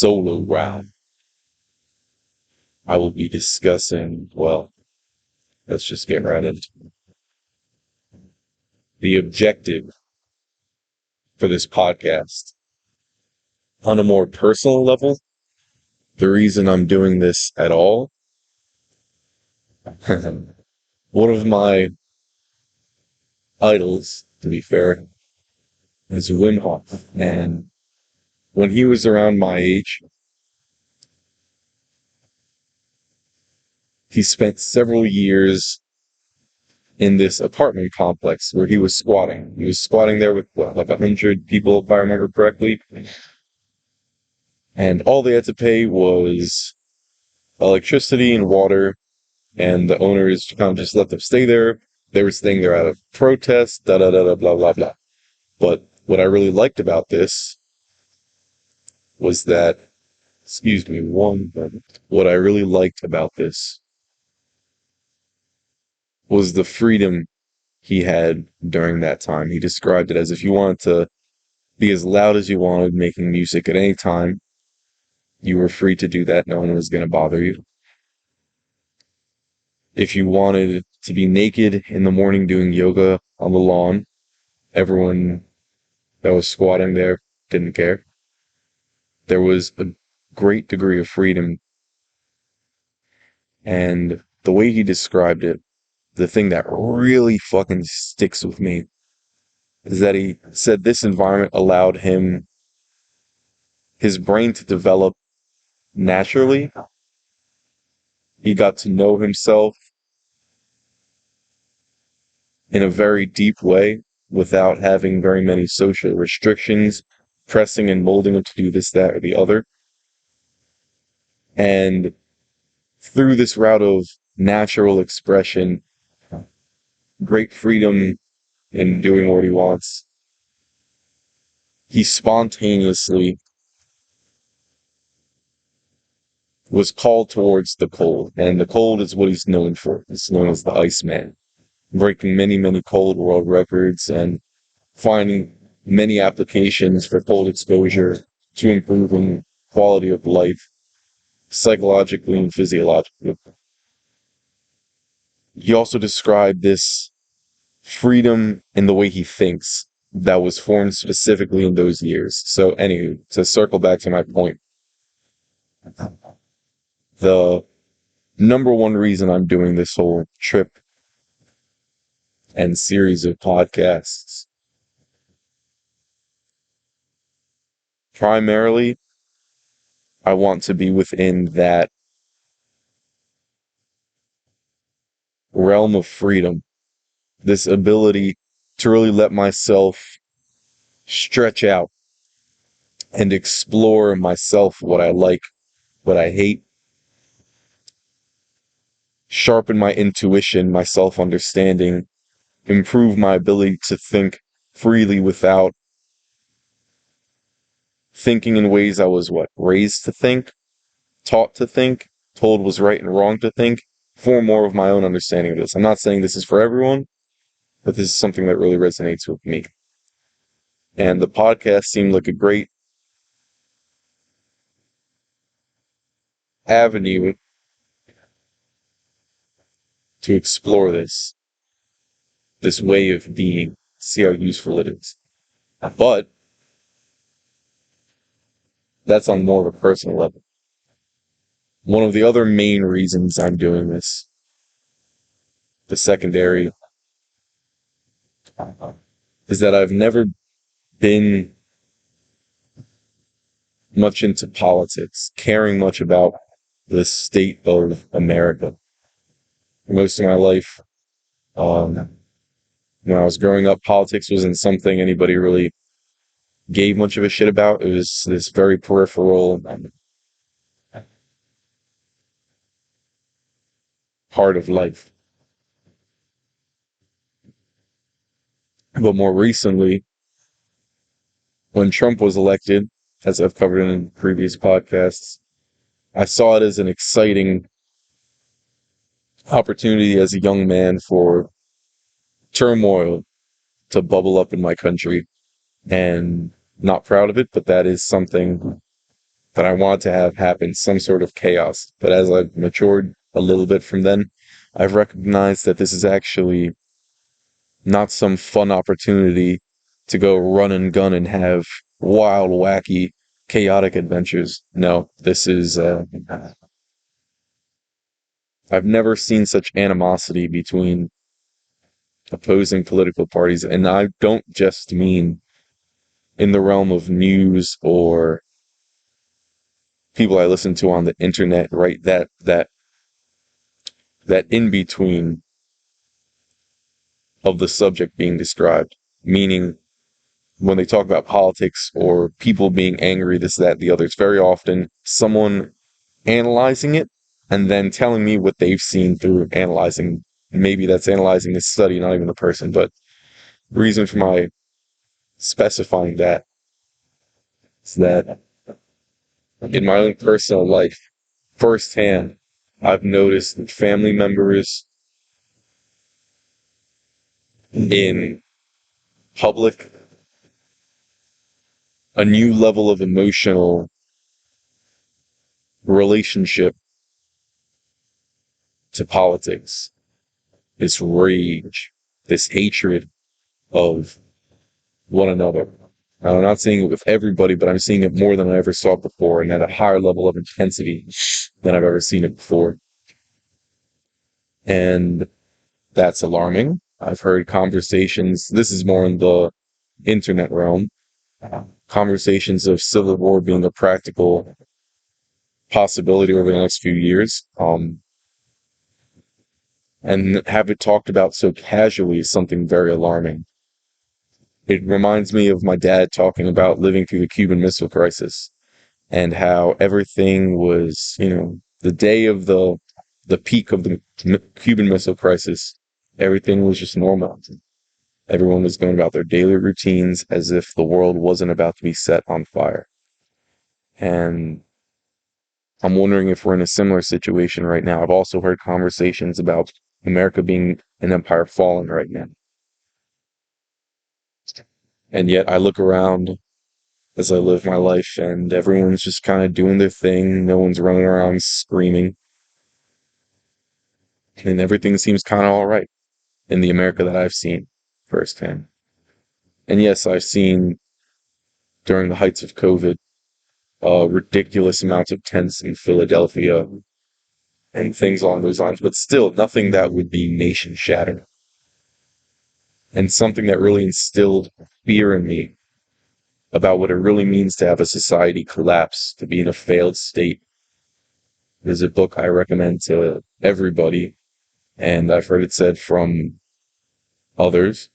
solo round, I will be discussing, well, let's just get right into it. The objective for this podcast. On a more personal level, the reason I'm doing this at all, one of my idols, to be fair, is Wim Hof. And when he was around my age, he spent several years in this apartment complex where he was squatting. He was squatting there with what, like 100 people, if I remember correctly. And all they had to pay was electricity and water, and the owners kind of just let them stay there. They were staying there out of protest, da da da da, blah blah blah. But what I really liked about this was that, excuse me, one moment. What I really liked about this was the freedom he had during that time. He described it as if you wanted to be as loud as you wanted, making music at any time, you were free to do that. No one was going to bother you. If you wanted to be naked in the morning doing yoga on the lawn, everyone that was squatting there didn't care. There was a great degree of freedom. And the way he described it, the thing that really fucking sticks with me is that he said this environment allowed his brain to develop naturally. He got to know himself in a very deep way without having very many social restrictions, pressing and molding him to do this, that, or the other. And through this route of natural expression, great freedom in doing what he wants, he spontaneously was called towards the cold. And the cold is what he's known for. He's known as the Iceman, breaking many, many cold world records and finding many applications for cold exposure to improving quality of life, psychologically and physiologically. He also described this freedom in the way he thinks that was formed specifically in those years. So anywho, to circle back to my point, the number one reason I'm doing this whole trip and series of podcasts, primarily, I want to be within that realm of freedom, this ability to really let myself stretch out and explore myself, what I like, what I hate, sharpen my intuition, my self-understanding, improve my ability to think freely without thinking in ways I was raised to think, taught to think, told was right and wrong to think, form more of my own understanding of this. I'm not saying this is for everyone, but this is something that really resonates with me. And the podcast seemed like a great avenue to explore this way of being, see how useful it is. But that's on more of a personal level. One of the other main reasons I'm doing this, the secondary, is that I've never been much into politics, caring much about the state of America. Most of my life, when I was growing up, politics wasn't something anybody really gave much of a shit about. It was this very peripheral part of life. But more recently, when Trump was elected, as I've covered in previous podcasts, I saw it as an exciting opportunity as a young man for turmoil to bubble up in my country. And not proud of it, but that is something that I want to have happen, some sort of chaos. But as I've matured a little bit from then, I've recognized that this is actually not some fun opportunity to go run and gun and have wild, wacky, chaotic adventures. No, this is, I've never seen such animosity between opposing political parties. And I don't just mean in the realm of news or people I listen to on the internet, right? That in between of the subject being described, meaning when they talk about politics or people being angry, this, that, the other, it's very often someone analyzing it and then telling me what they've seen through analyzing. Maybe that's analyzing the study, not even the person. But the reason for my specifying that is that in my own personal life, firsthand, I've noticed that family members in public, a new level of emotional relationship to politics, this rage, this hatred of one another. Now, I'm not seeing it with everybody, but I'm seeing it more than I ever saw it before, and at a higher level of intensity than I've ever seen it before. And that's alarming. I've heard conversations, this is more in the internet realm, conversations of civil war being a practical possibility over the next few years. And have it talked about so casually is something very alarming. It reminds me of my dad talking about living through the Cuban Missile Crisis and how everything was, the day of the peak of the Cuban Missile Crisis, everything was just normal. Everyone was going about their daily routines as if the world wasn't about to be set on fire. And I'm wondering if we're in a similar situation right now. I've also heard conversations about America being an empire fallen right now. And yet I look around as I live my life and everyone's just kind of doing their thing. No one's running around screaming. And everything seems kind of all right in the America that I've seen firsthand. And yes, I've seen during the heights of COVID, ridiculous amounts of tents in Philadelphia and things along those lines, but still nothing that would be nation shattering. And something that really instilled fear in me about what it really means to have a society collapse, to be in a failed state. There's a book I recommend to everybody, and I've heard it said from others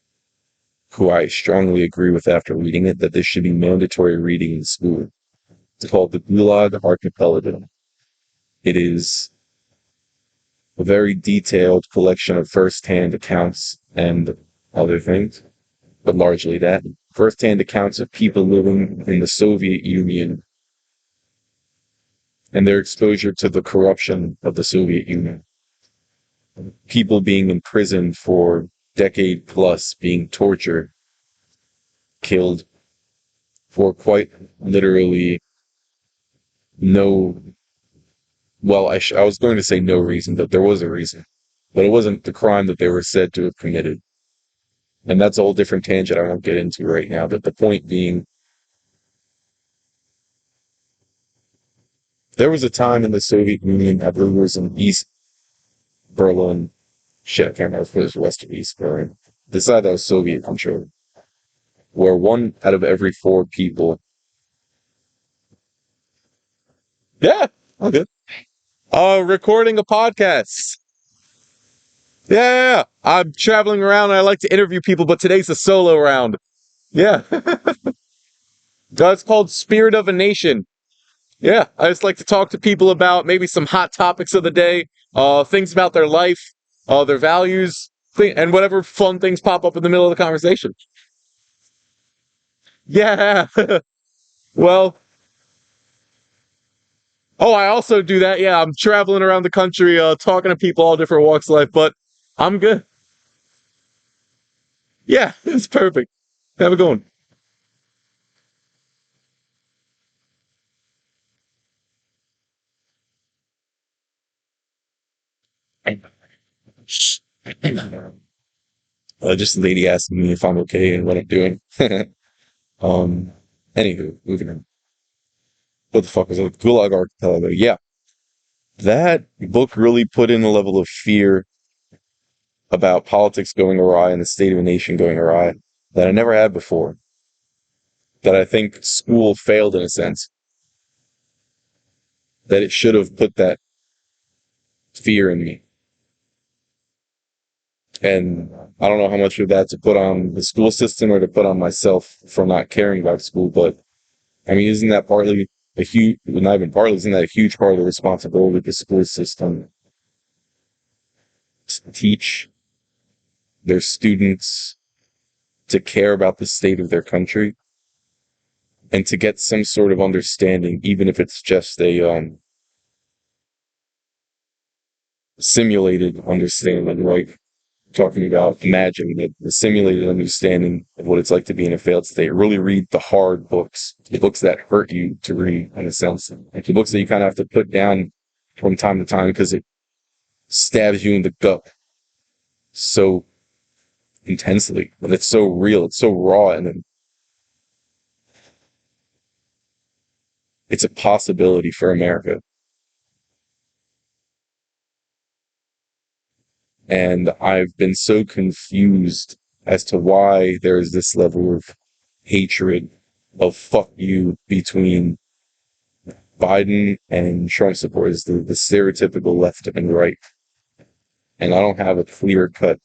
who I strongly agree with after reading it, that this should be mandatory reading in school. It's called The Gulag Archipelago. It is a very detailed collection of first-hand accounts and other things, but largely that. First-hand accounts of people living in the Soviet Union and their exposure to the corruption of the Soviet Union. People being imprisoned for decade plus, being tortured, killed for quite literally no, well, I was going to say no reason, but there was a reason. But it wasn't the crime that they were said to have committed. And that's a whole different tangent I won't get into right now. But the point being, there was a time in the Soviet Union, I believe it was in East Berlin, shit, I can't remember if it was West or East Berlin. The side that was Soviet, I'm sure, where one out of every four people, yeah, okay, recording a podcast. Yeah, I'm traveling around and I like to interview people, but today's a solo round. Yeah. It's called Spirit of a Nation. Yeah, I just like to talk to people about maybe some hot topics of the day, things about their life, their values, and whatever fun things pop up in the middle of the conversation. Yeah. Well, oh, I also do that. Yeah, I'm traveling around the country, talking to people all different walks of life, but I'm good. Yeah, it's perfect. Have a good one. Just a lady asking me if I'm okay and what I'm doing. um, Anywho, moving on. What the fuck was it? Gulag Archipelago. Yeah, that book really put in a level of fear about politics going awry and the state of a nation going awry that I never had before. That I think school failed in a sense. That it should have put that fear in me. And I don't know how much of that to put on the school system or to put on myself for not caring about school, but I mean, isn't that partly a huge, well, not even partly, isn't that a huge part of the responsibility of the school system to teach their students to care about the state of their country and to get some sort of understanding, even if it's just a simulated understanding, right? Talking about imagining it, the simulated understanding of what it's like to be in a failed state. Really read the hard books, the books that hurt you to read, in a sense, like the books that you kind of have to put down from time to time because it stabs you in the gut so intensely, but it's so real, it's so raw, and it's a possibility for America. And I've been so confused as to why there is this level of hatred of fuck you between Biden and Trump supporters, the stereotypical left and right. And I don't have a clear cut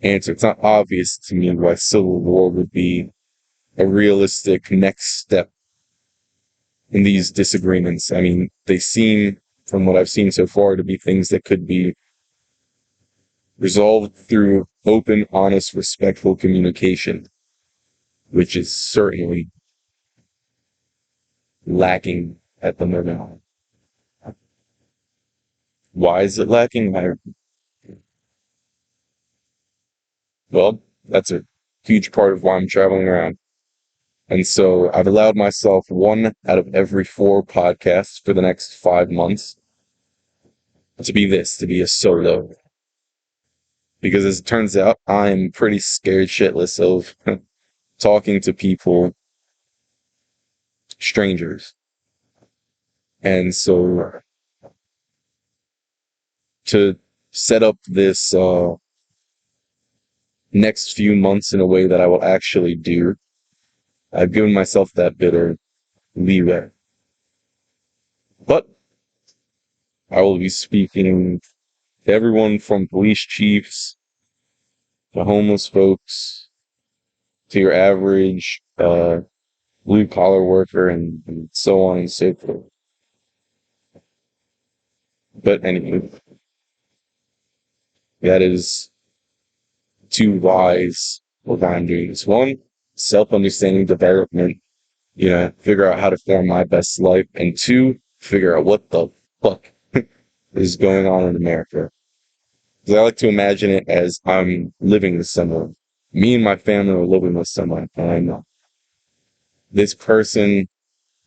answer. It's not obvious to me why civil war would be a realistic next step in these disagreements. I mean, they seem, from what I've seen so far, to be things that could be resolved through open, honest, respectful communication, which is certainly lacking at the moment. Why is it lacking? Well, that's a huge part of why I'm traveling around. And so I've allowed myself one out of every four podcasts for the next 5 months to be a solo. Because as it turns out, I'm pretty scared shitless of talking to people, strangers. And so to set up this next few months in a way that I will actually do, I've given myself that bit of leeway. But I will be speaking to everyone from police chiefs to homeless folks to your average blue collar worker and so on and so forth. But anyway, that is two whys what I'm doing. Is one, self-understanding development, figure out how to form my best life, and two, figure out what the fuck is going on in America. Because I like to imagine it as I'm living with someone. Me and my family are living with someone, and I know this person,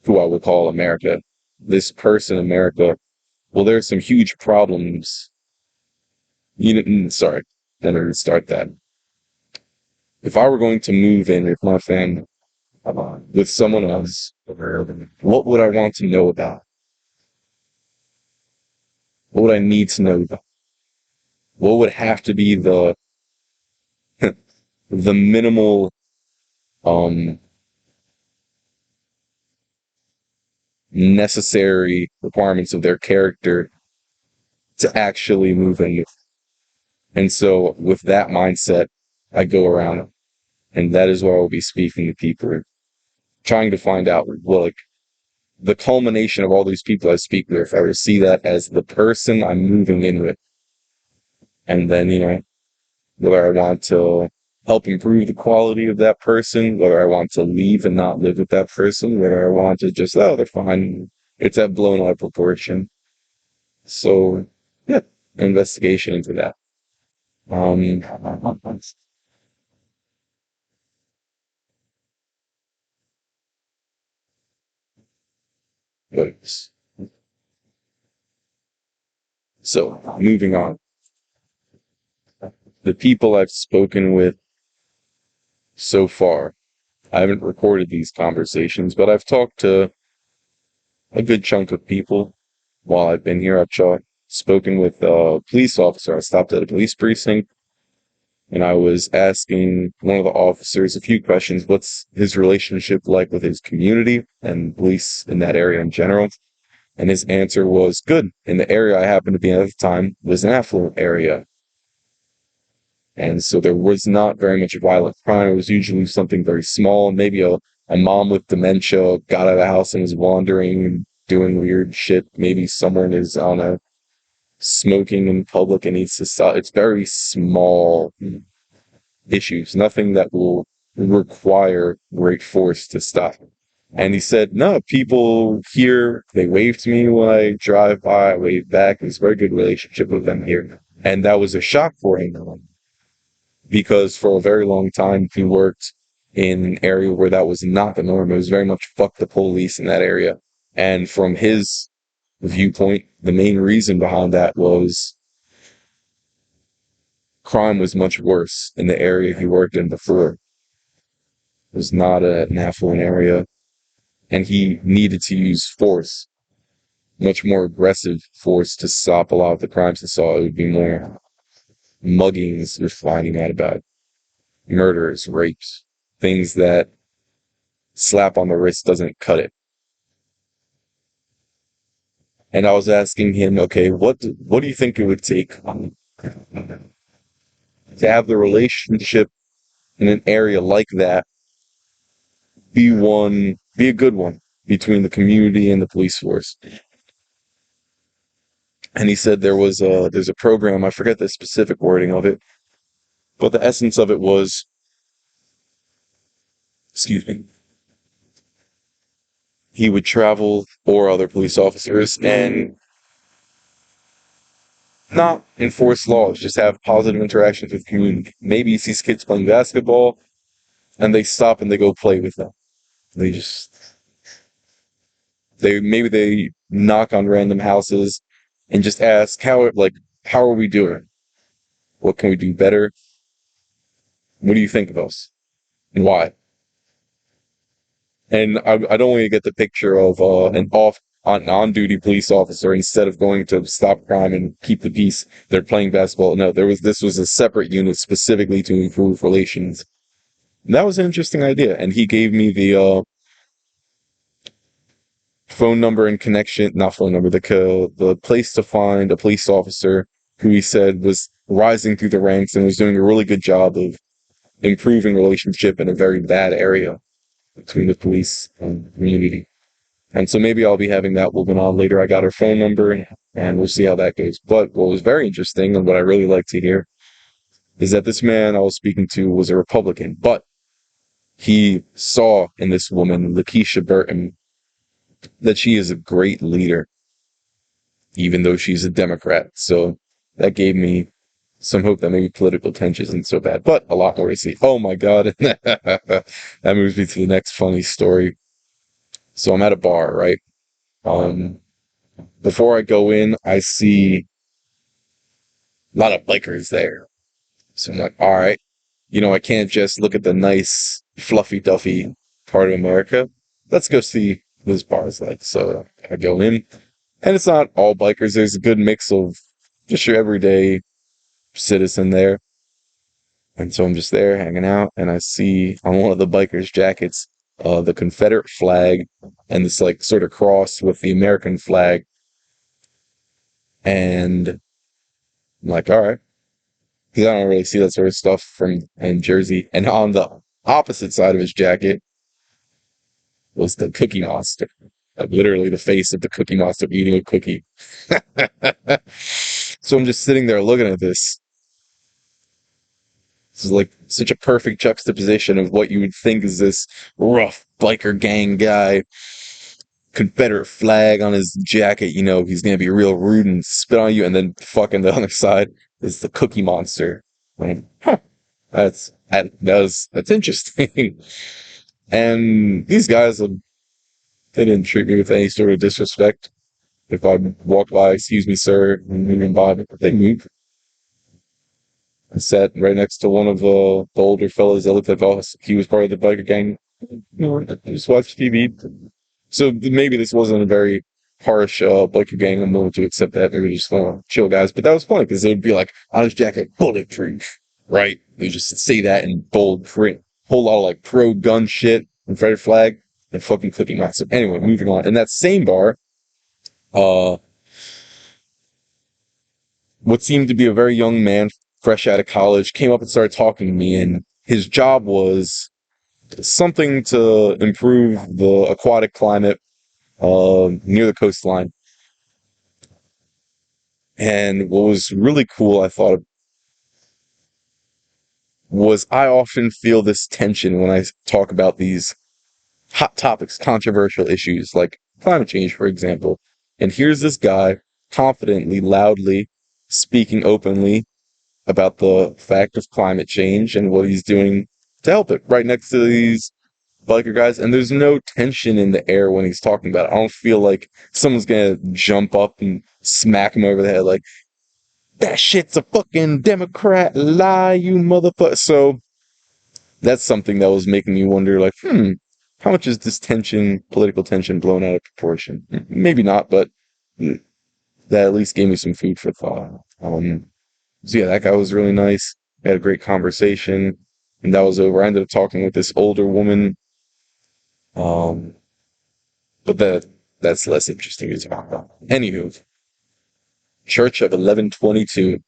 who I would call America, this person, America, well, there's some huge problems. Sorry, let me start that. If I were going to move in with my family, with someone else, what would I want to know about? What would I need to know about? What would have to be the minimal um necessary requirements of their character to actually move in? And so with that mindset, I go around, and that is where I'll be speaking to people, trying to find out what, like, the culmination of all these people I speak with, if I were to see that as the person I'm moving in with. And then, whether I want to help improve the quality of that person, whether I want to leave and not live with that person, whether I want to just, oh, they're fine. It's that blown out of proportion. So, yeah, investigation into that. Um, but So, moving on. The people I've spoken with so far, I haven't recorded these conversations, but I've talked to a good chunk of people while I've been here. Spoken with a police officer. I stopped at a police precinct and I was asking one of the officers a few questions. What's his relationship like with his community and police in that area in general? And his answer was good. And the area I happened to be in at the time was an affluent area. And so there was not very much violent crime. It was usually something very small. Maybe a mom with dementia got out of the house and was wandering and doing weird shit. Maybe someone is on a smoking in public and needs to stop. It's very small issues, nothing that will require great force to stop. And he said, no, people here, they wave to me when I drive by, I wave back. There's a very good relationship with them here. And that was a shock for him because for a very long time he worked in an area where that was not the norm. It was very much fuck the police in that area. And from his viewpoint, the main reason behind that was crime was much worse in the area he worked in before. It was not an affluent area, and he needed to use force, much more aggressive force to stop a lot of the crimes he saw. It would be more muggings you're finding out about, murders, rapes, things that slap on the wrist doesn't cut it. And I was asking him, okay, what do you think it would take to have the relationship in an area like that be a good one between the community and the police force? And he said there's a program, I forget the specific wording of it, but the essence of it was, excuse me, he would travel or other police officers and not enforce laws, just have positive interactions with the community. Maybe he sees kids playing basketball and they stop and they go play with them. They just maybe they knock on random houses and just ask how are we doing? What can we do better? What do you think of us? And why? And I don't want to get the picture of an on-duty police officer instead of going to stop crime and keep the peace. They're playing basketball. No, this was a separate unit specifically to improve relations. And that was an interesting idea. And he gave me the phone number and connection, not phone number, the place to find a police officer who he said was rising through the ranks and was doing a really good job of improving relationship in a very bad area between the police and the community. And so maybe I'll be having that woman on later. I got her phone number and we'll see how that goes. But what was very interesting and what I really like to hear is that this man I was speaking to was a Republican, but he saw in this woman, Lakeisha Burton, that she is a great leader, even though she's a Democrat. So that gave me some hope that maybe political tension isn't so bad, but a lot more to see. Oh my God. That moves me to the next funny story. So I'm at a bar, right? Um, Before I go in, I see a lot of bikers there. So I'm like, all right, I can't just look at the nice, fluffy duffy part of America. Let's go see what this bar is like. So I go in, and it's not all bikers. There's a good mix of just your everyday citizen there. And so I'm just there hanging out, and I see on one of the bikers' jackets the Confederate flag and this like sort of cross with the American flag. And I'm like, all right, because I don't really see that sort of stuff from in Jersey. And on the opposite side of his jacket was the Cookie Monster, like literally the face of the Cookie Monster eating a cookie. So I'm just sitting there looking at this. This is like such a perfect juxtaposition of what you would think is this rough biker gang guy, Confederate flag on his jacket. He's gonna be real rude and spit on you, and then fucking the other side is the Cookie Monster. Like, huh, that's interesting. And these guys, they didn't treat me with any sort of disrespect. if I walk by, excuse me, sir, and moving by, but they move. I sat right next to one of the older fellas that looked like he was part of the biker gang. Just watched TV. So maybe this wasn't a very harsh biker gang. I'm willing to accept that. Maybe just chill guys. But that was funny because it would be like, honest jacket, bulletproof, right? They just say that in bold print. Whole lot of like pro gun shit, Confederate flag, and fucking clicking out. So anyway, moving on. In that same bar, uh, what seemed to be a very young man, fresh out of college, came up and started talking to me, and his job was something to improve the aquatic climate near the coastline. And what was really cool, I thought, was I often feel this tension when I talk about these hot topics, controversial issues like climate change, for example. And here's this guy confidently, loudly speaking openly about the fact of climate change and what he's doing to help it right next to these biker guys. And there's no tension in the air when he's talking about it. I don't feel like someone's gonna jump up and smack him over the head like, that shit's a fucking Democrat lie, you motherfucker. So that's something that was making me wonder, like, how much is this tension, political tension, blown out of proportion? Maybe not, but that at least gave me some food for thought. So yeah, that guy was really nice. We had a great conversation, and that was over. I ended up talking with this older woman, um, but that's less interesting to talk about. Anywho, Church of 1122.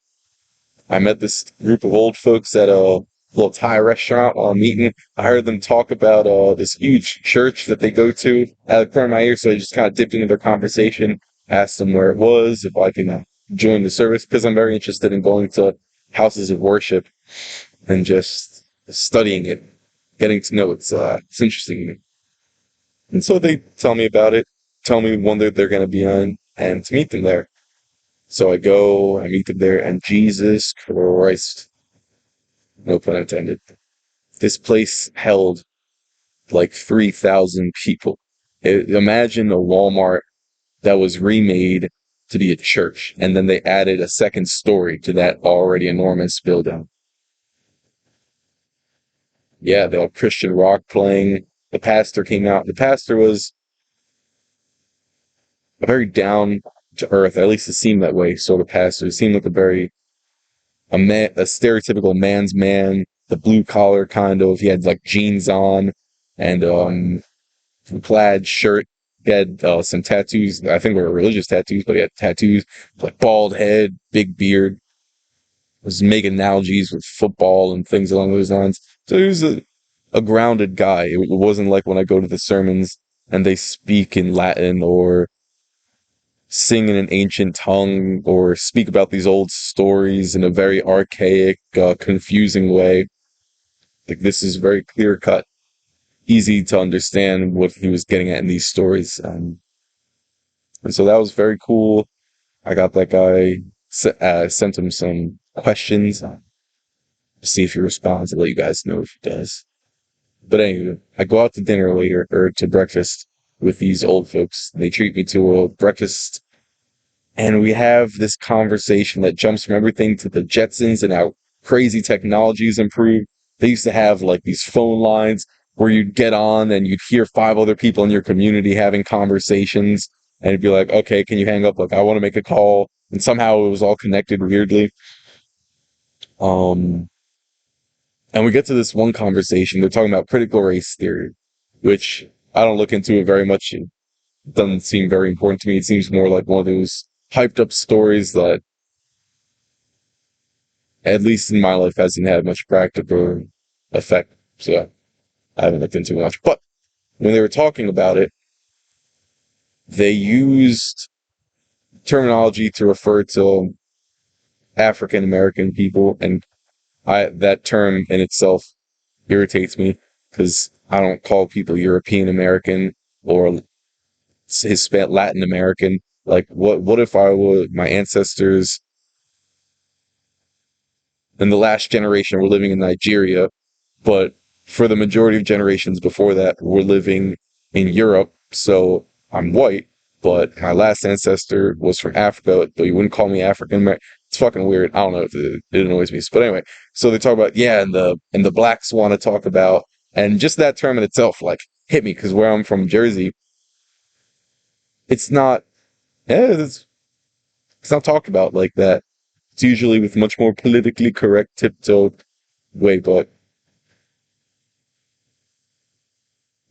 I met this group of old folks at a little Thai restaurant while I'm eating. I heard them talk about this huge church that they go to out of the corner of my ear, so I just kind of dipped into their conversation, asked them where it was, if I can join the service, because I'm very interested in going to houses of worship and just studying it, getting to know it. It's interesting to me. And so they tell me about it, tell me when they're going to be on, and to meet them there. So I go, I meet them there, and Jesus Christ, no pun intended, this place held like 3,000 people. Imagine a Walmart that was remade to be a church, and then they added a second story to that already enormous building. Yeah, they had Christian rock playing. The pastor came out. The pastor was a very down to earth, at least it seemed that way. So the pastor seemed like a stereotypical man's man, the blue collar kind of. He had like jeans on and plaid shirt. He had some tattoos. I think they were religious tattoos, but he had tattoos, like bald head, big beard. Was making analogies with football and things along those lines. So he was a grounded guy. It wasn't like when I go to the sermons and they speak in Latin or sing in an ancient tongue or speak about these old stories in a very archaic, confusing way. Like this is very clear cut, easy to understand what he was getting at in these stories. And so that was very cool. I got that guy, sent him some questions to see if he responds. I'll let you guys know if he does. But anyway, I go out to dinner later, or to breakfast with these old folks. They treat me to a breakfast, and we have this conversation that jumps from everything to the Jetsons and how crazy technology's improved. They used to have like these phone lines where you'd get on and you'd hear 5 other people in your community having conversations, and it'd be like, okay, can you hang up? Like, I want to make a call. And somehow it was all connected weirdly. Um, and we get to this one conversation. They're talking about critical race theory, which I don't look into it very much. It doesn't seem very important to me. It seems more like one of those hyped up stories that, at least in my life, hasn't had much practical effect. So I haven't looked into it much. But when they were talking about it, they used terminology to refer to African American people, and that term in itself irritates me because I don't call people European American or Hispanic Latin American. Like, what if I were my ancestors in the last generation were living in Nigeria, but for the majority of generations before that were living in Europe, so I'm white. but my last ancestor was from Africa, but you wouldn't call me African American. It's fucking weird. I don't know if it annoys me. But anyway, so they talk about, yeah, and the blacks want to talk about, and just that term in itself, like, hit me, because where I'm from, Jersey, it's not, yeah, it's not talked about like that. It's usually with much more politically correct tiptoe way, but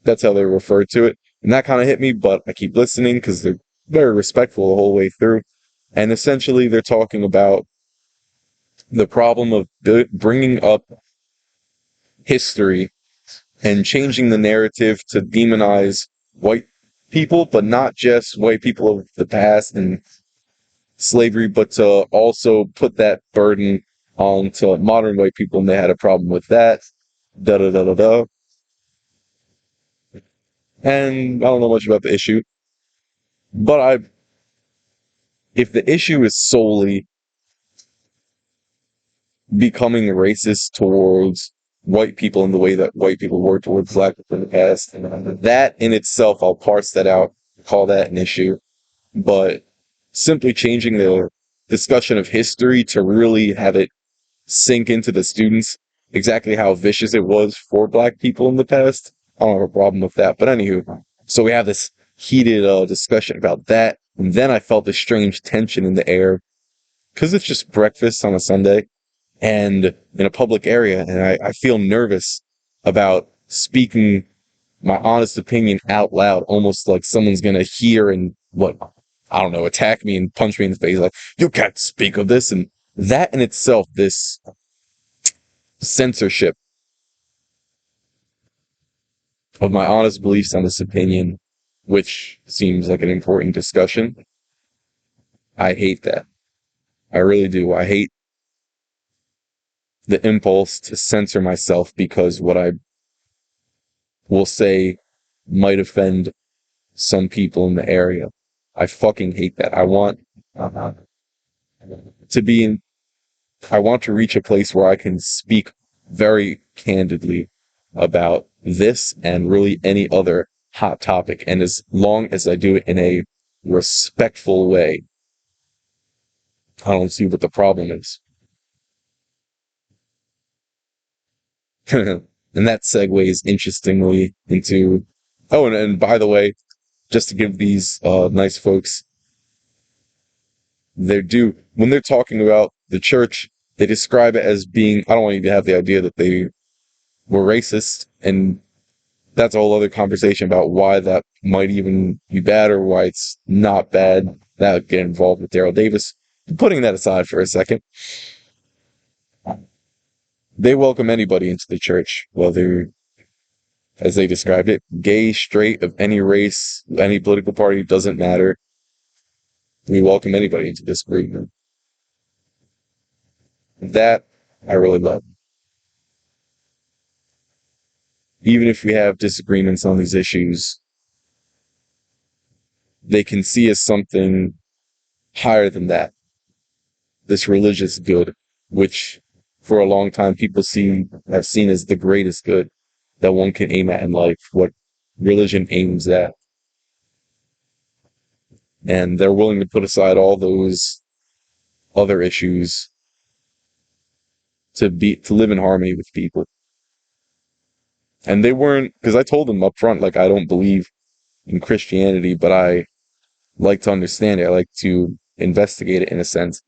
that's how they refer to it. And that kind of hit me, but I keep listening because they're very respectful the whole way through. And essentially, they're talking about the problem of bringing up history and changing the narrative to demonize white people, but not just white people of the past and slavery, but to also put that burden onto modern white people, and they had a problem with that. Da da da da da. And I don't know much about the issue, but if the issue is solely becoming racist towards white people in the way that white people were towards black people in the past, that in itself, I'll parse that out, call that an issue. But simply changing the discussion of history to really have it sink into the students exactly how vicious it was for black people in the past, I don't have a problem with that. But anywho, so we have this heated discussion about that. And then I felt this strange tension in the air because it's just breakfast on a Sunday and in a public area. And I feel nervous about speaking my honest opinion out loud, almost like someone's going to hear and I don't know, attack me and punch me in the face. Like, you can't speak of this. And that in itself, this censorship of my honest beliefs on this opinion, which seems like an important discussion. I hate that. I really do. I hate the impulse to censor myself because what I will say might offend some people in the area. I fucking hate that. I want to be in, I want to reach a place where I can speak very candidly about this and really any other hot topic. And as long as I do it in a respectful way, I don't see what the problem is. And that segues interestingly into, oh, and by the way, just to give these nice folks their due, when they're talking about the church, they describe it as being, I don't want you to have the idea that they were racist, and that's a whole other conversation about why that might even be bad or why it's not bad. That would get involved with Daryl Davis. Putting that aside for a second, they welcome anybody into the church, whether, as they described it, gay, straight, of any race, any political party, doesn't matter. We welcome anybody into this group. That I really love. Even if we have disagreements on these issues, they can see as something higher than that. This religious good, which for a long time people have seen as the greatest good that one can aim at in life, what religion aims at. And they're willing to put aside all those other issues to live in harmony with people. And they weren't, because I told them up front, like, I don't believe in Christianity, but I like to understand it. I like to investigate it in a sense.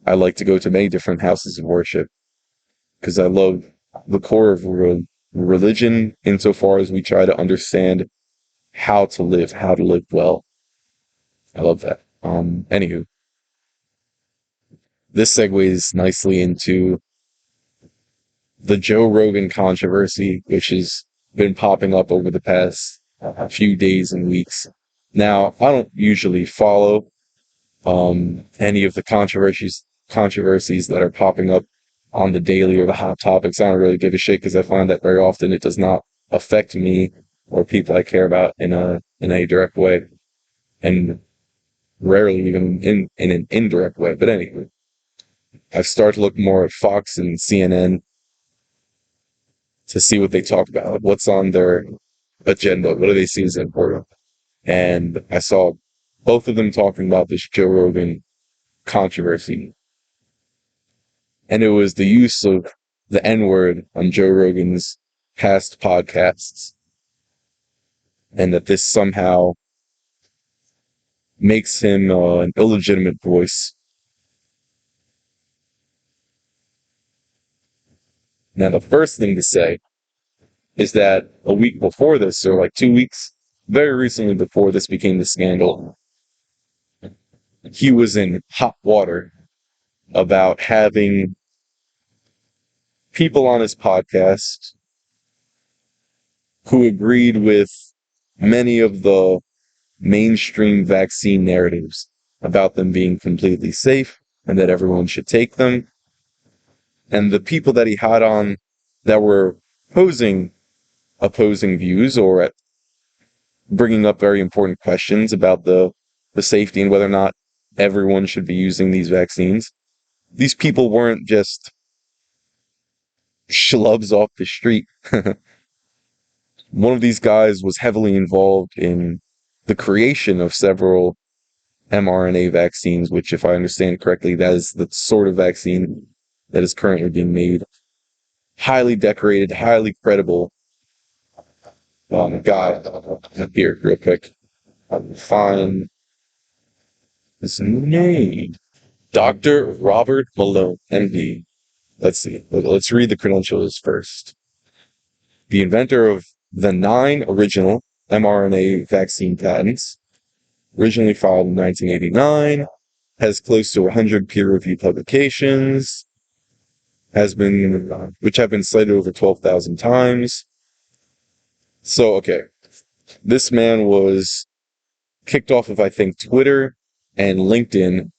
I like to go to many different houses of worship because I love the core of religion insofar as we try to understand how to live well. I love that. Anywho, this segues nicely into the Joe Rogan controversy, which has been popping up over the past few days and weeks. Now, I don't usually follow any of the controversies that are popping up on the daily or the hot topics. I don't really give a shit because I find that very often it does not affect me or people I care about in a direct way, and rarely even in an indirect way. But anyway, I've started to look more at Fox and CNN to see what they talk about, what's on their agenda, what do they see as important. And I saw both of them talking about this Joe Rogan controversy. And it was the use of the N-word on Joe Rogan's past podcasts. And that this somehow makes him an illegitimate voice. Now, the first thing to say is that a week before this, or like 2 weeks, very recently before this became the scandal, he was in hot water about having people on his podcast who agreed with many of the mainstream vaccine narratives about them being completely safe and that everyone should take them. And the people that he had on that were opposing views or at bringing up very important questions about the safety and whether or not everyone should be using these vaccines. These people weren't just schlubs off the street. One of these guys was heavily involved in the creation of several mRNA vaccines, which, if I understand correctly, that is the sort of vaccine that is currently being made. Highly decorated, highly credible guy. Here, real quick. Find his name. Dr. Robert Malone, MD. Let's see. Let's read the credentials first. The inventor of the 9 original mRNA vaccine patents, originally filed in 1989, has close to 100 peer-reviewed publications, which have been cited over 12,000 times. So, okay, this man was kicked off of, I think, Twitter and LinkedIn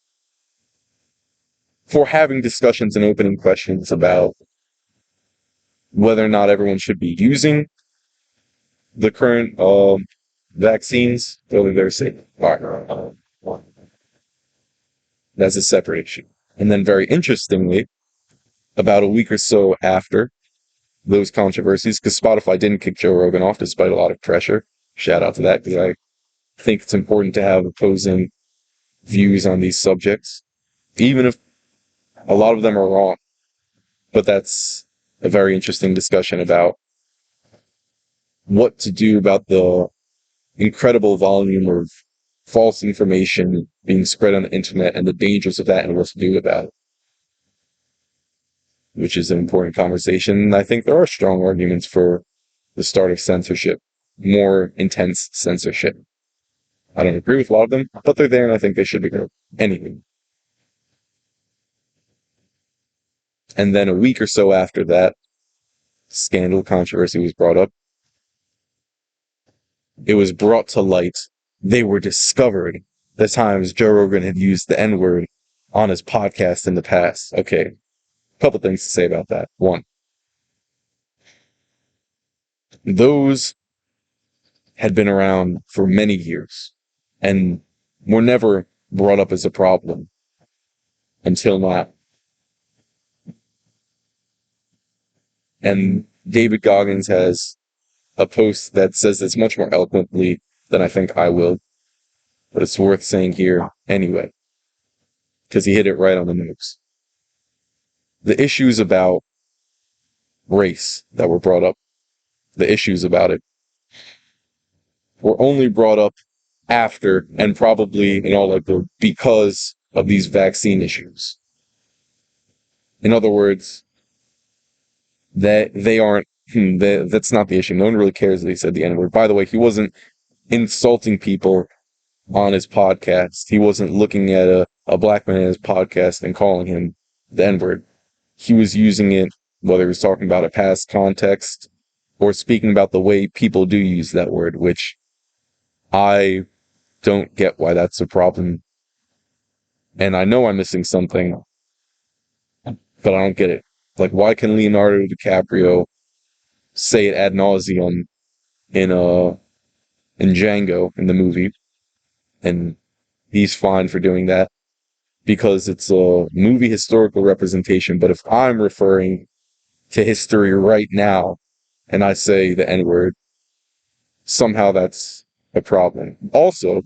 for having discussions and opening questions about whether or not everyone should be using the current vaccines, whether they're safe. That's a separate issue. And then, very interestingly, about a week or so after those controversies, because Spotify didn't kick Joe Rogan off despite a lot of pressure. Shout out to that, because I think it's important to have opposing views on these subjects, even if a lot of them are wrong. But that's a very interesting discussion about what to do about the incredible volume of false information being spread on the internet and the dangers of that and what to do about it, which is an important conversation. I think there are strong arguments for the start of censorship, more intense censorship. I don't agree with a lot of them, but they're there and I think they should be there. Anyway. And then a week or so after that scandal controversy was brought up, it was brought to light. They were discovered the times Joe Rogan had used the N-word on his podcast in the past. Okay, a couple things to say about that. One, those had been around for many years and were never brought up as a problem until now. And David Goggins has a post that says this much more eloquently than I think I will, but it's worth saying here anyway, because he hit it right on the nose. The issues about race that were brought up, the issues about it, were only brought up after and probably in all likelihood because of these vaccine issues. In other words, that they aren't, that's not the issue. No one really cares that he said the N-word. By the way, he wasn't insulting people on his podcast. He wasn't looking at a black man in his podcast and calling him the N-word. He was using it, whether he was talking about a past context or speaking about the way people do use that word, which I don't get why that's a problem. And I know I'm missing something, but I don't get it. Like, why can Leonardo DiCaprio say it ad nauseum in Django in the movie, and he's fine for doing that because it's a movie historical representation. But if I'm referring to history right now and I say the N-word, somehow that's a problem. Also,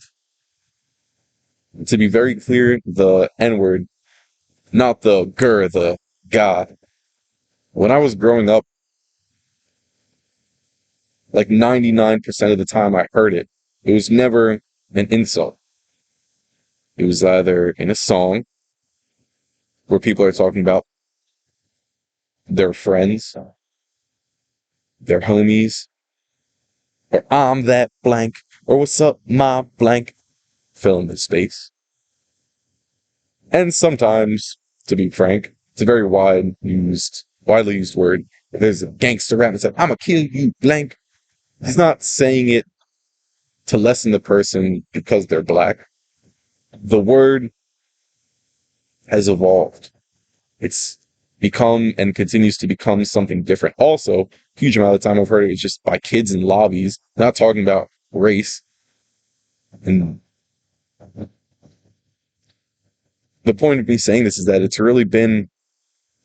To be very clear, the N-word, not the gur, the God. When I was growing up, like 99% of the time I heard it, it was never an insult. It was either in a song where people are talking about their friends, their homies, or I'm that blank, or what's up, my blank, fill in the space. And sometimes, to be frank, it's a very widely used word. If there's a gangster rap that says, I'ma kill you, blank. He's not saying it to lessen the person because they're black. The word has evolved. It's become and continues to become something different. Also, huge amount of the time I've heard it was just by kids in lobbies, not talking about race. And the point of me saying this is that it's really been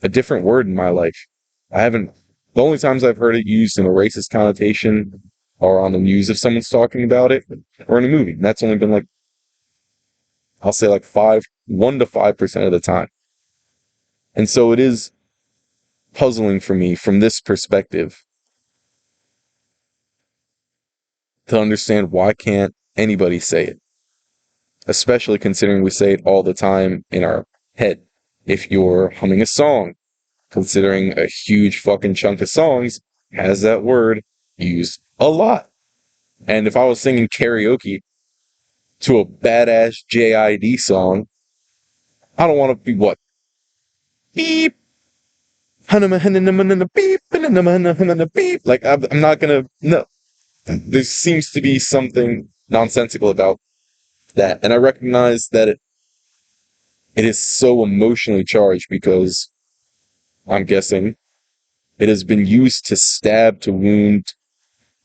a different word in my life. The only times I've heard it used in a racist connotation are on the news if someone's talking about it or in a movie. And that's only been like, I'll say like 1 to 5% of the time. And so it is puzzling for me from this perspective to understand why can't anybody say it, especially considering we say it all the time in our head. If you're humming a song, considering a huge fucking chunk of songs has that word used a lot. And if I was singing karaoke to a badass JID song, I don't want to be what? Beep. Beep. Beep. Like, I'm not gonna, no. There seems to be something nonsensical about that. And I recognize that it is so emotionally charged because I'm guessing it has been used to stab, to wound,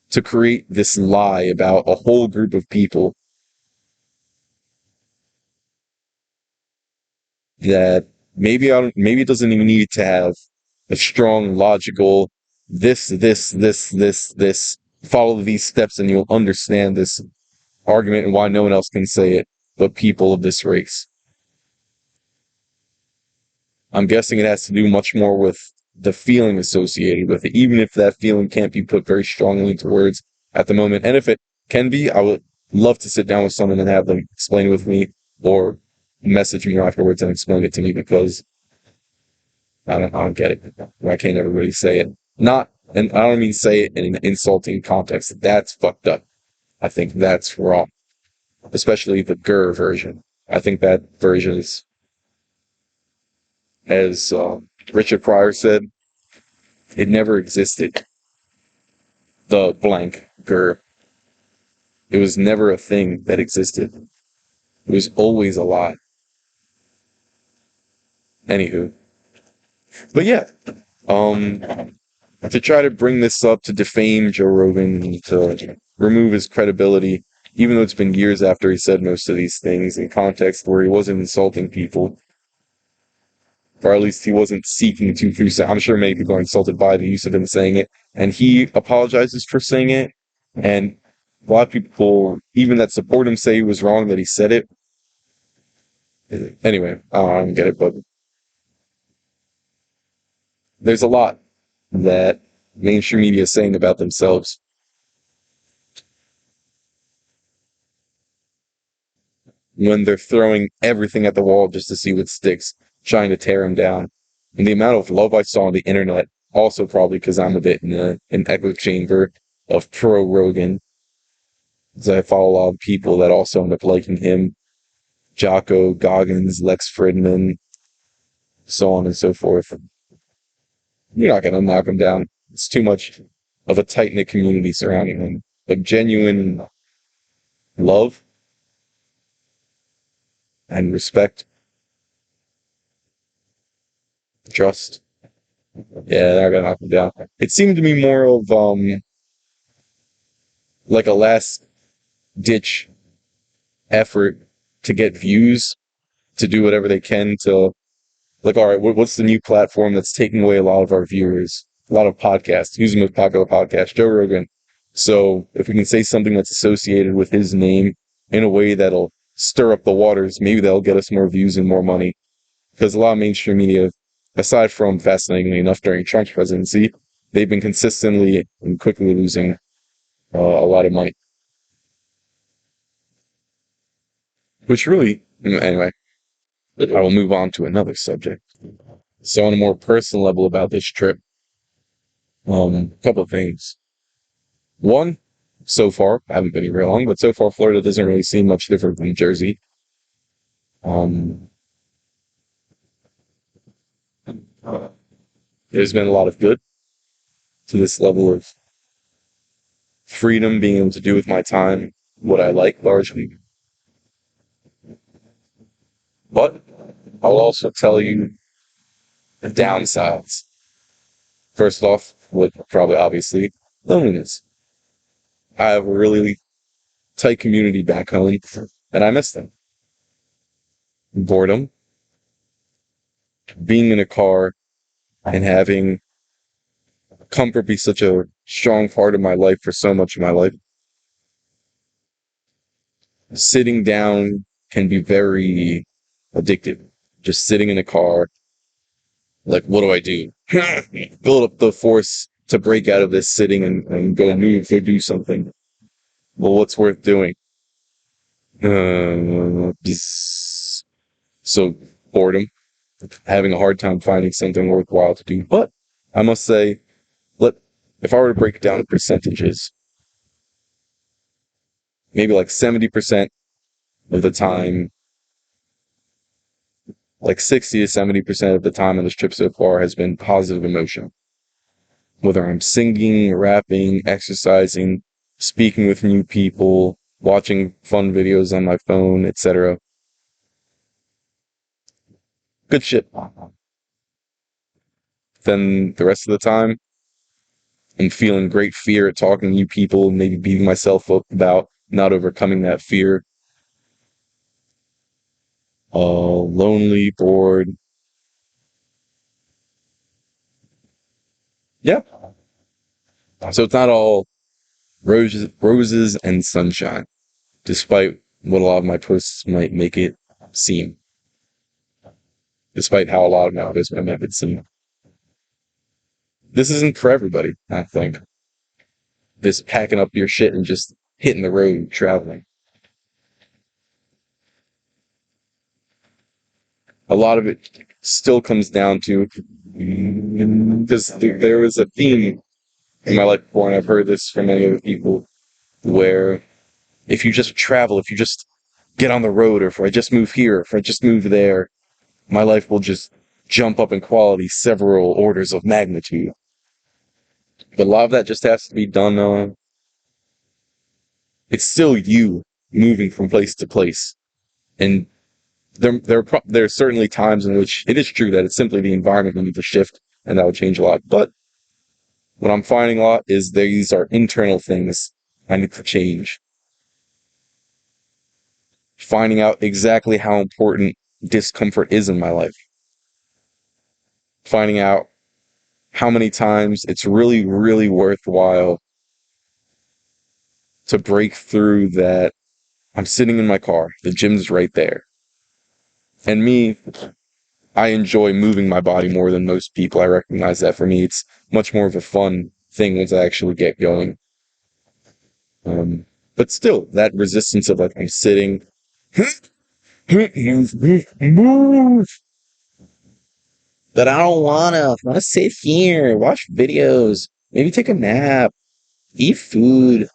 to create this lie about a whole group of people that maybe it doesn't even need to have a strong logical this follow these steps and you'll understand this argument and why no one else can say it but people of this race. I'm guessing it has to do much more with the feeling associated with it, even if that feeling can't be put very strongly into words at the moment. And if it can be, I would love to sit down with someone and have them explain it with me or message me afterwards and explain it to me because I don't get it. Why can't everybody say it? And I don't mean say it in an insulting context. That's fucked up. I think that's wrong, especially the GER version. I think that version is, as Richard Pryor said, it never existed. The blank GER. It was never a thing that existed. It was always a lie. Anywho. But yeah, to try to bring this up to defame Joe Rogan, to remove his credibility, even though it's been years after he said most of these things in context where he wasn't insulting people, or at least he wasn't seeking to through. I'm sure many people are insulted by the use of him saying it, and he apologizes for saying it, and a lot of people, even that support him, say he was wrong that he said it. Anyway, I don't get it, but there's a lot that mainstream media is saying about themselves. When they're throwing everything at the wall just to see what sticks, trying to tear him down. And the amount of love I saw on the internet, also probably because I'm a bit in an echo chamber of pro Rogan, because I follow a lot of people that also end up liking him. Jocko, Goggins, Lex Fridman, so on and so forth. You're not going to knock him down. It's too much of a tight-knit community surrounding him. Like genuine love and respect, trust. Yeah, they're gonna knock him down. It seemed to me more of like a last ditch effort to get views, to do whatever they can to like, all right, what's the new platform that's taking away a lot of our viewers, a lot of podcasts, who's the most popular podcast? Joe Rogan. So if we can say something that's associated with his name in a way that'll stir up the waters. Maybe they'll get us more views and more money. Because a lot of mainstream media, aside from fascinatingly enough during Trump's presidency, they've been consistently and quickly losing a lot of money. Which really, anyway, I will move on to another subject. So on a more personal level about this trip, a couple of things. One, so far, I haven't been here very long, but so far Florida doesn't really seem much different from Jersey. Um, there's been a lot of good to this level of freedom, being able to do with my time what I like largely. But I'll also tell you the downsides. First off, with probably obviously loneliness. I have a really tight community back home, and I miss them. Boredom, being in a car and having comfort be such a strong part of my life for so much of my life. Sitting down can be very addictive. Just sitting in a car, like, what do I do? Build up the force to break out of this sitting and go move or do something. Well, what's worth doing? So, boredom, having a hard time finding something worthwhile to do. But I must say, let if I were to break it down in percentages, maybe like 70% of the time, like 60 to 70% of the time on this trip so far has been positive emotion. Whether I'm singing, rapping, exercising, speaking with new people, watching fun videos on my phone, etc. Good shit. Then the rest of the time, I'm feeling great fear at talking to new people, maybe beating myself up about not overcoming that fear. Lonely, bored. Yeah. So it's not all roses and sunshine, despite what a lot of my posts might make it seem. Despite how a lot of my posts might make it seem. This isn't for everybody, I think. This packing up your shit and just hitting the road traveling. A lot of it still comes down to, because there was a theme in my life before, and I've heard this from many other people, where if you just travel, if you just get on the road, or if I just move here, if I just move there, my life will just jump up in quality several orders of magnitude. But a lot of that just has to be done on. It's still you moving from place to place. And there are certainly times in which it is true that it's simply the environment that needs to shift, and that would change a lot. But what I'm finding a lot is these are internal things I need to change. Finding out exactly how important discomfort is in my life. Finding out how many times it's really, really worthwhile to break through that. I'm sitting in my car, the gym's right there. And me, I enjoy moving my body more than most people. I recognize that for me, it's much more of a fun thing once I actually get going. But still, that resistance of like, I'm sitting, move. But I don't wanna. I wanna sit here, watch videos, maybe take a nap, eat food.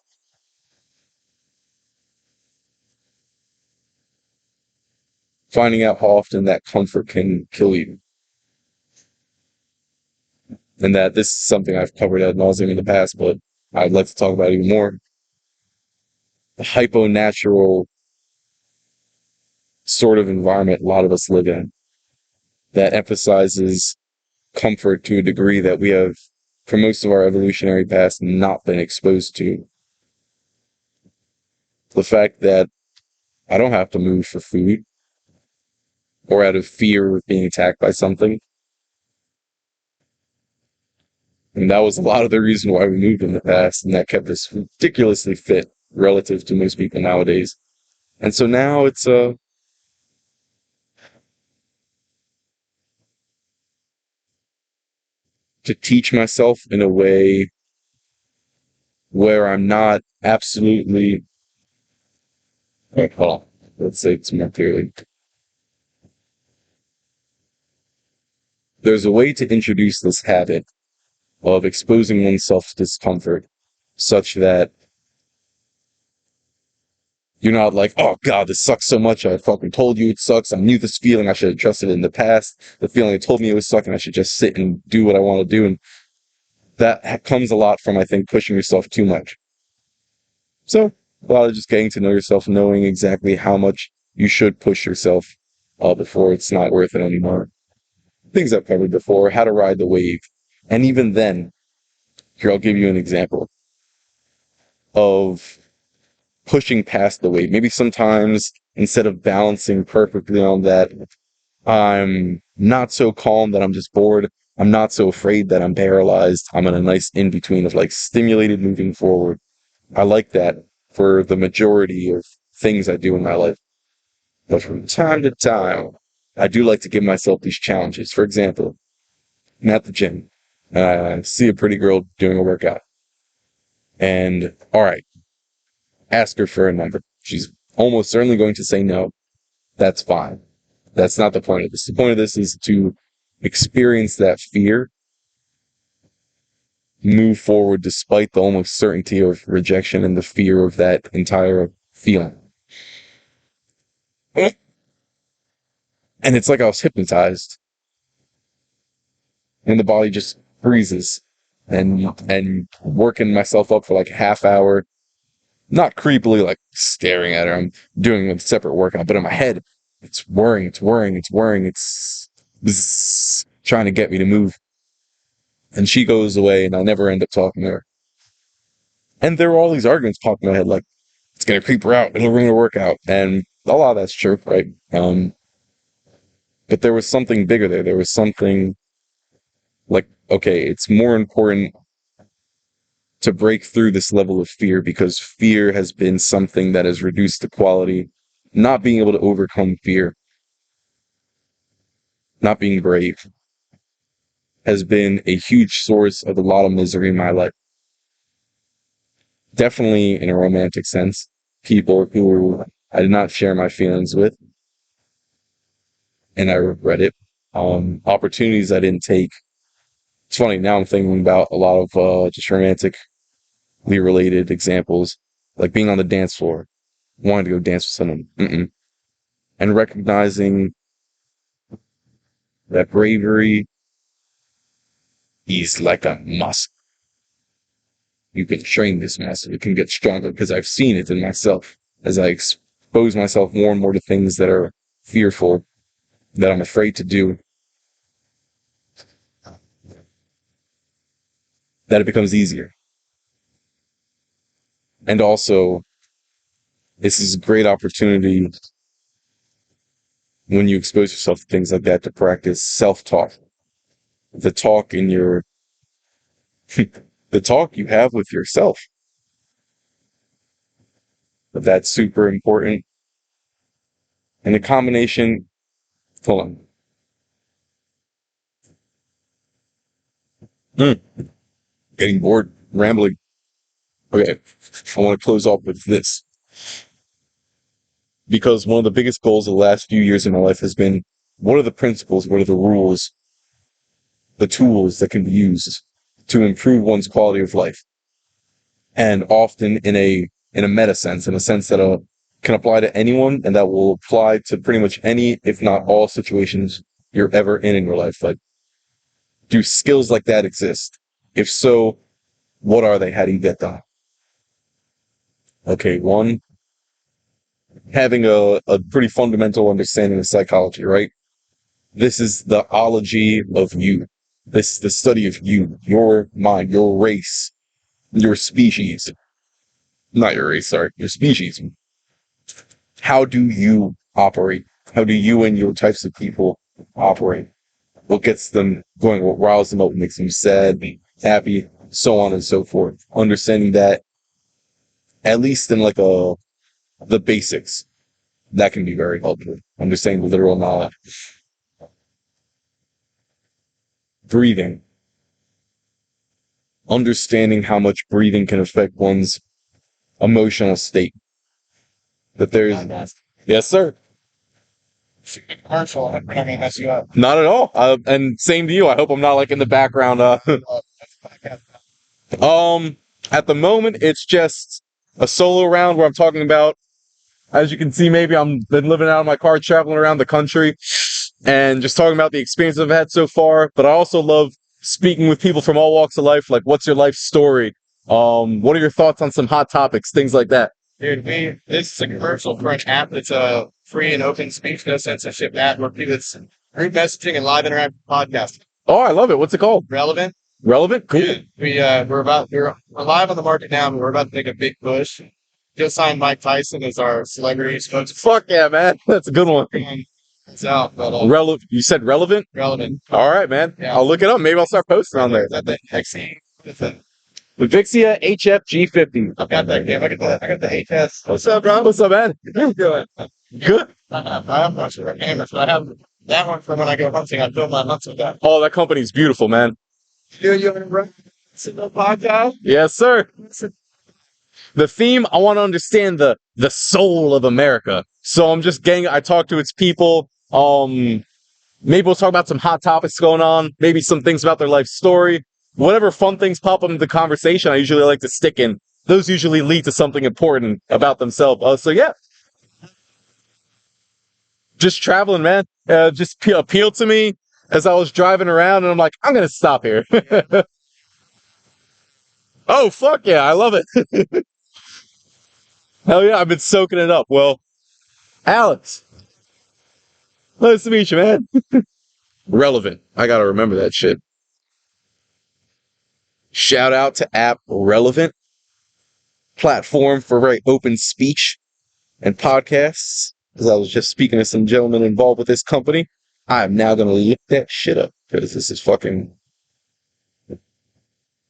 Finding out how often that comfort can kill you. And that this is something I've covered ad nauseum in the past, but I'd like to talk about it even more. The hypo-natural sort of environment a lot of us live in that emphasizes comfort to a degree that we have, for most of our evolutionary past, not been exposed to. The fact that I don't have to move for food or out of fear of being attacked by something. And that was a lot of the reason why we moved in the past, and that kept us ridiculously fit relative to most people nowadays. And so now it's to teach myself in a way where I'm not absolutely, wait, hold on, let's say it's more clearly. There's a way to introduce this habit of exposing oneself to discomfort such that you're not like, oh God, this sucks so much. I fucking told you it sucks. I knew this feeling. I should have trusted it in the past. The feeling that told me it was sucking. I should just sit and do what I want to do. And that comes a lot from, I think, pushing yourself too much. So a lot of just getting to know yourself, knowing exactly how much you should push yourself before it's not worth it anymore. Things I've covered before, how to ride the wave. And even then, here, I'll give you an example of pushing past the wave. Maybe sometimes instead of balancing perfectly on that, I'm not so calm that I'm just bored. I'm not so afraid that I'm paralyzed. I'm in a nice in between of like stimulated moving forward. I like that for the majority of things I do in my life. But from time to time, I do like to give myself these challenges. For example, I'm at the gym. I see a pretty girl doing a workout. And all right, ask her for a number. She's almost certainly going to say no. That's fine. That's not the point of this. The point of this is to experience that fear, move forward despite the almost certainty of rejection and the fear of that entire feeling. And it's like I was hypnotized and the body just freezes and working myself up for like a half hour, not creepily like staring at her. I'm doing a separate workout, but in my head, it's whirring, it's whirring, it's whirring, it's bzzz, trying to get me to move. And she goes away and I never end up talking to her. And there were all these arguments popping in my head, like, it's gonna creep her out, it'll ruin her workout. And a lot of that's true, right? But there was something bigger there. There was something like, okay, it's more important to break through this level of fear because fear has been something that has reduced the quality. Not being able to overcome fear, not being brave, has been a huge source of a lot of misery in my life. Definitely in a romantic sense. People who I did not share my feelings with, and I regret it. Opportunities I didn't take. It's funny, now I'm thinking about a lot of just romantically related examples, like being on the dance floor, wanting to go dance with someone, and recognizing that bravery is like a muscle. You can train this muscle. It can get stronger because I've seen it in myself as I expose myself more and more to things that are fearful, that I'm afraid to do, that it becomes easier. And also, this is a great opportunity when you expose yourself to things like that to practice self-talk. The talk in your, the talk you have with yourself. That's super important. And the combination, hold on. Getting bored, rambling. Okay, I want to close off with this. Because one of the biggest goals of the last few years of my life has been, what are the principles, what are the rules, the tools that can be used to improve one's quality of life? And often in a meta sense, in a sense that can apply to anyone and that will apply to pretty much any, if not all situations you're ever in your life. Like, do skills like that exist? If so, what are they? How do you get them? Okay, one, having a pretty fundamental understanding of psychology, right? This is the ology of you. This is the study of you, your mind, your race, your species. Not your race, sorry, your species. How do you operate? How do you and your types of people operate? What gets them going? What riles them up? What makes them sad, happy, so on and so forth. Understanding that, at least in like the basics. that can be very helpful. Understanding the literal knowledge. Breathing. Understanding how much breathing can affect one's emotional state. That there's, yes, sir. Commercial. I'm gonna mess you up. Not at all. And same to you. I hope I'm not like in the background. At the moment, it's just a solo round where I'm talking about. As you can see, maybe I'm been living out of my car, traveling around the country, and just talking about the experience I've had so far. But I also love speaking with people from all walks of life. Like, what's your life story? What are your thoughts on some hot topics? Things like that. Dude, this is a commercial for an app that's a free and open speech, no censorship app where people it's group messaging and live interactive podcasting. Oh, I love it. What's it called? Relevant. Relevant? Cool. Yeah, we're live on the market now, and we're about to make a big push. Just signed Mike Tyson as our celebrity spokesperson. Fuck yeah, man. That's a good one. It's out, but Relevant. You said relevant? relevant. All right, man. Yeah. I'll look it up. Maybe I'll start posting on there. Is that the XE? The Vixia HFG50. I've got that game. I got the HS. What's up, bro? What's up, man? Good. Good. I have much of a camera, so I have that one for when I go hunting. I film my hunts with that. Oh, that company's beautiful, man. You and bro. It's in the podcast. Yes, sir. The theme, I want to understand the soul of America. So I'm just I talk to its people. Maybe we'll talk about some hot topics going on. Maybe some things about their life story. Whatever fun things pop up in the conversation, I usually like to stick in. Those usually lead to something important about themselves. So yeah. Just traveling, man. Just appealed to me as I was driving around, and I'm like, I'm going to stop here. Oh, fuck yeah. I love it. Hell yeah, I've been soaking it up. Well, Alex, nice to meet you, man. Relevant. I gotta remember that shit. Shout out to app Relevant, platform for very open speech and podcasts. As I was just speaking to some gentlemen involved with this company, I am now gonna look that shit up because this is fucking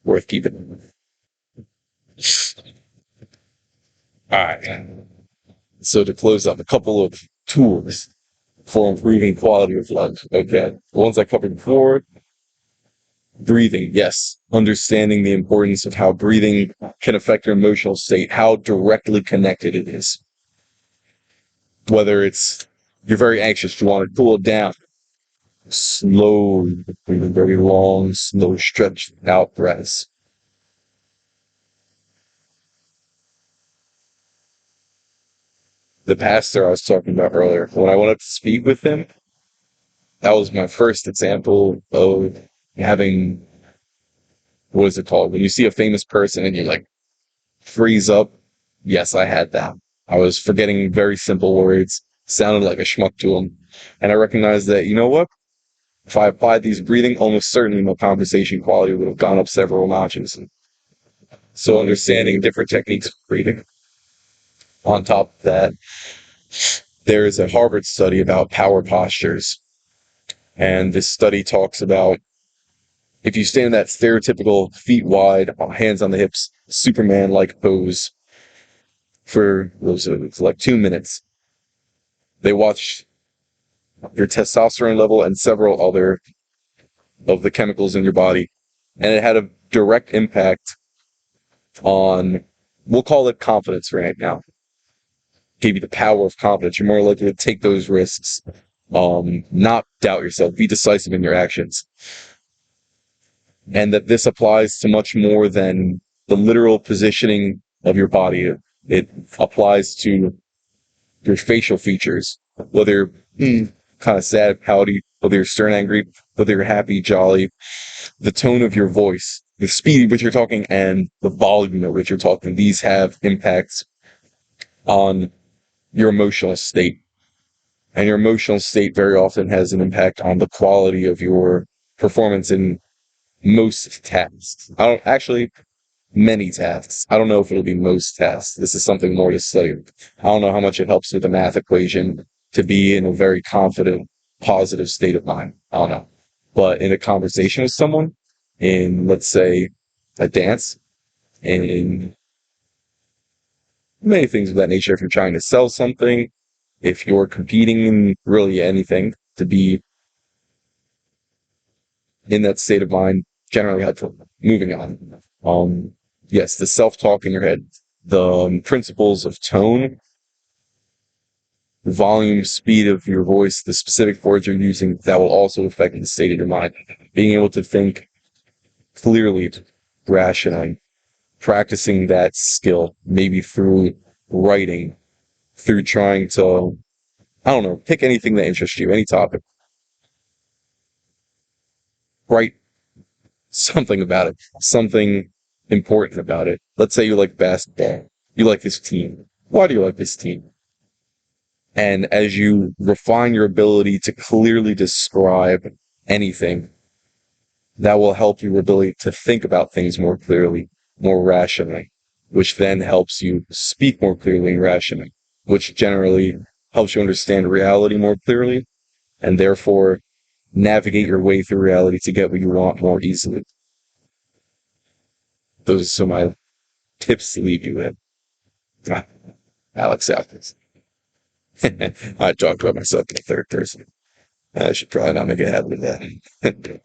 worth keeping. Alright. So to close up, a couple of tools for improving quality of life. Okay. The ones I covered before. Breathing. Yes. Understanding the importance of how breathing can affect your emotional state, how directly connected it is. Whether it's you're very anxious, you want to cool it down. Slow, very long, slow, stretched out breaths. The pastor I was talking about earlier, when I went up to speak with him, that was my first example of having, what is it called? When you see a famous person and you like freeze up. Yes, I had that. I was forgetting very simple words, sounded like a schmuck to him. And I recognized that, you know what? If I applied these breathing, almost certainly my conversation quality would have gone up several notches. So understanding different techniques of breathing. On top of that, there is a Harvard study about power postures. And this study talks about if you stand in that stereotypical feet wide, hands on the hips, Superman-like pose for like 2 minutes, they watch your testosterone level and several other of the chemicals in your body. And it had a direct impact on, we'll call it confidence right now. Gave you the power of confidence. You're more likely to take those risks, not doubt yourself, be decisive in your actions. And that this applies to much more than the literal positioning of your body. It applies to your facial features, whether you're kind of sad, pouty, whether you're stern, angry, whether you're happy, jolly, the tone of your voice, the speed at which you're talking, and the volume at which you're talking. These have impacts on your emotional state. And your emotional state very often has an impact on the quality of your performance in most tasks. Many tasks. I don't know if it'll be most tasks. This is something more to study. I don't know how much it helps with the math equation to be in a very confident, positive state of mind. I don't know. But in a conversation with someone, in, let's say, a dance, in many things of that nature, if you're trying to sell something, if you're competing in really anything, to be in that state of mind, generally helpful. Moving on. Yes, the self-talk in your head, the principles of tone, volume, speed of your voice, the specific words you're using, that will also affect the state of your mind. Being able to think clearly, rationally, practicing that skill, maybe through writing, through trying to, I don't know, pick anything that interests you, any topic. Write something about it, something important about it. Let's say you like basketball. You like this team. Why do you like this team? And as you refine your ability to clearly describe anything, that will help your ability to think about things more clearly, more rationally, which then helps you speak more clearly and rationally, which generally helps you understand reality more clearly and therefore navigate your way through reality to get what you want more easily. Those are some of my tips to leave you with. Alex Atkins. I talked about myself in the third person. I should probably not make a habit of that.